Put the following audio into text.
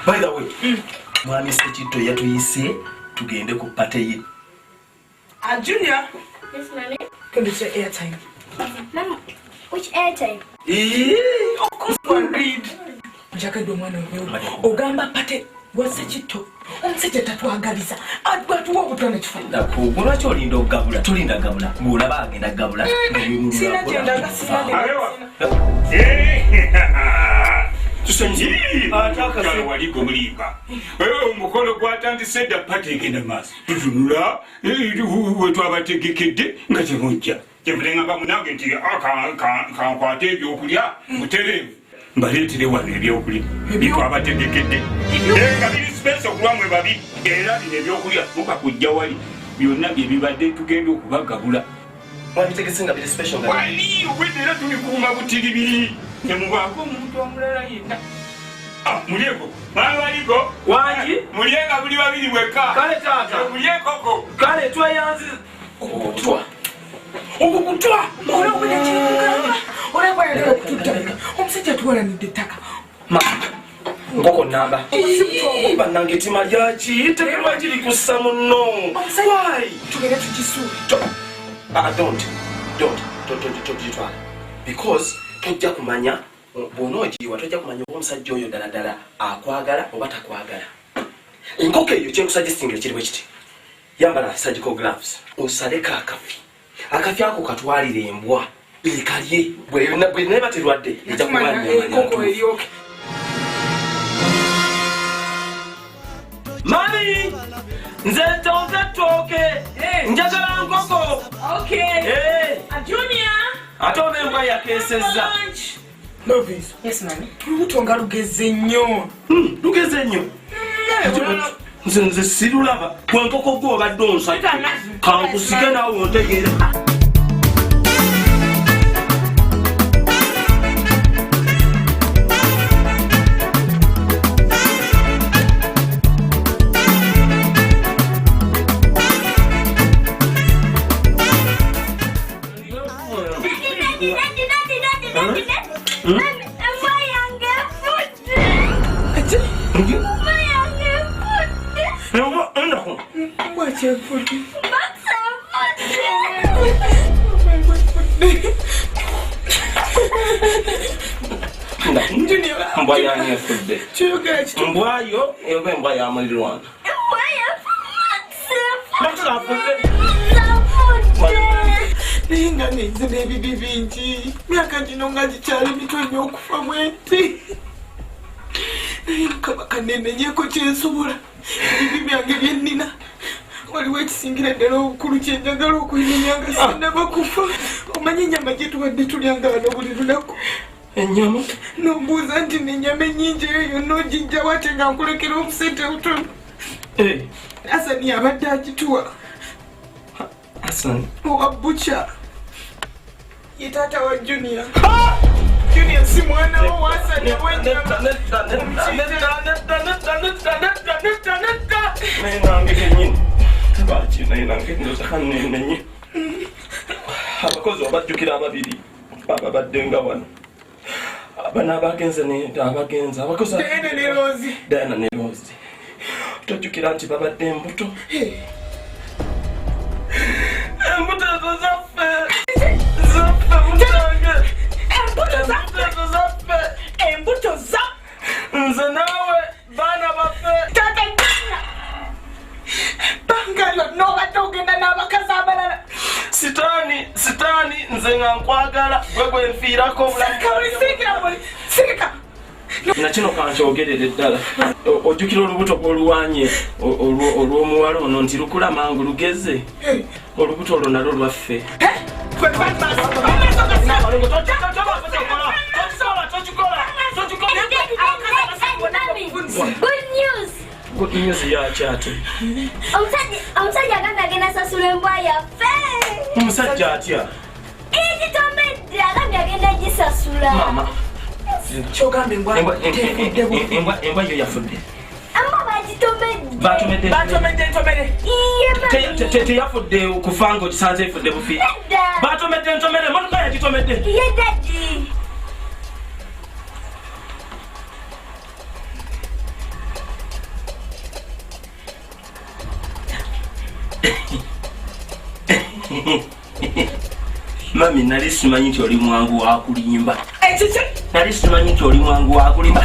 By the way, mwami Sekito yatuyise tugende ku pate ye. Junior. Yes, mommy. Can you say airtime? Mama, which airtime? Of course, one read. Jaka do mwana ogamba pate wa Sekito. Omusajja tatwagaliza. Atwatuwa obutone kifunda. Lwaki olinda okugabula? Tolinda gabula. Ng'olaba agenda gabula. Sina gyendaga sina. Tusenji ataka wali gomulimba omukolo gwatandise dda pate egenda maaso tutunula wetwabategekedde nga temujja kyemulengamba munange nti kankwate ebyokulya mutereevu mbaleetere wano ebyokulya bitwabategekedde nga biri sipesa okulwamwe babi era bino ebyokulya mukakujja wali byonna byebibadde tugenda okubagabula wali obwedera tulikuuma butiribiri nemubaako omuntu omulala yenna mulyeko mwana waliko wangi mulyenga buli babiri bwekka kale taata mulyekoko kale tweyanzi okutwa olabwayagala okututta omusajja tuwalanidde ettaka nkoko namba bannange tima lyaki tegerwa giri kussa munno tugere tugisuule togitwala because tojja kumanya bw'onoogiwa tojja kumanya oba omusajja oyo ddala akwagala oba takwagala. Enkoko eyo kyenkusaggestinga ekiriwo kiti yambala surgical gloves osaleko akafi ako katwalire embwa ekalye bwe neba terwadde ejja enkoko eryoke. Mami nze tooke njagala nkoko. Junior ate oba embwa yakesezza. Lovis. Yes, mami. Lubuto nga lugeze nnyo. Lugeze nnyo. Nze sirulaba. Kwenkoko gwe obadde onsajja. Kankusike naawe ontegeere. Mbwa yani efudde. Mbwayo eba embwa ya mulirwana. Naye nga nenze n'ebibi bingi myaka gino nga gikyali mito nnyo okufa mwenti. Naye Mukama kannemenyeko kyensobola ebibi byange byennina. Waliwo ekisingira ddala obukulu kyenjagala okuyimenya nga sinnaba kufa. Omanyi ennyama gye tubadde tulyanga wano buli lunaku. Ennyama? N'ombuuza nti n'ennyama ennyingi eyo yonna ogijja wate nga nkulekera obusente butono. Asani abadde agituwa. Asani? Owa Butcher. Ye taata wa Junior. Junior si mwana wo wa Asani w'ennyama. Naye nange kennyini. Lwaki naye nange ndoza kannenenye. Abakozi obajjukira ababiri babadde nga wano. Abana abagenze abagenze abakozi Diana ne Rosie. Tojjukira nti babadde embuto. Embuto ezo zaffe mutange. Embuto za nze naawe baana baffe. Bangalo n'obadde ogenda n'abakazi abalala. Sitaani nze nga nkwagala gwe nfiirako obulamu. Sirika. Na kino kankyogerere ddala. Ojjukira olubuto olwanye olw'omuwala ono nti lukula mangu lugeze. Olubuto olwo nalwo lwaffe. Good news yaki ate? Omusajja agamba agenda sasula embwa yaffe. Omusajja atya? Egitomedde agambye agenda gisasula. Mama. Kyogamba embwa yo yafudde. Embwa bagitomedde. Batomedde. Teyafudde okufa ng'ogisanze efudde bufi. Batomedde motoka yagitomedde. Ye daddy. Mami nali simanyi nti oli mwangu wa kulimba. Nali simanyi nti oli mwangu wa kulimba.